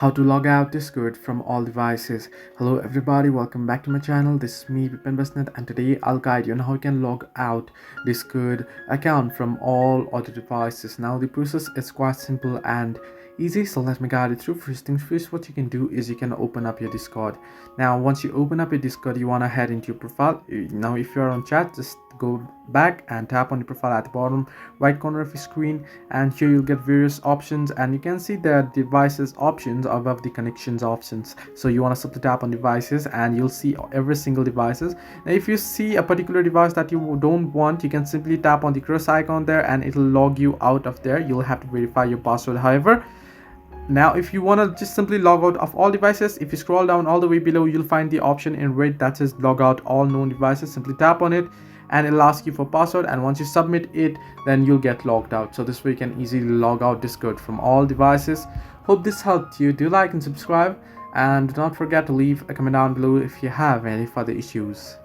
How to log out Discord from all devices. Hello everybody, welcome back to my channel. This is me Vipin Basnet, and today I'll guide you on how you can log out Discord account from all other devices. Now the process is quite simple and easy, so let me guide you through. First things first, what you can do is you can open up your Discord. Now once you open up your Discord, you want to head into your profile. Now if you're on chat, just go back and tap on your profile at the bottom right corner of your screen, and here you'll get various options, and you can see the devices options above the connections options. So you want to simply tap on devices and you'll see every single devices. Now if you see a particular device that you don't want, you can simply tap on the cross icon there and it'll log you out of there. You'll have to verify your password. However, now if you want to just simply log out of all devices, if you scroll down all the way below, you'll find the option in red that says log out all known devices. Simply tap on it and it'll ask you for password, and once you submit it, then you'll get logged out. So this way you can easily log out Discord from all devices. Hope this helped you. Do like and subscribe, and do not forget to leave a comment down below if you have any further issues.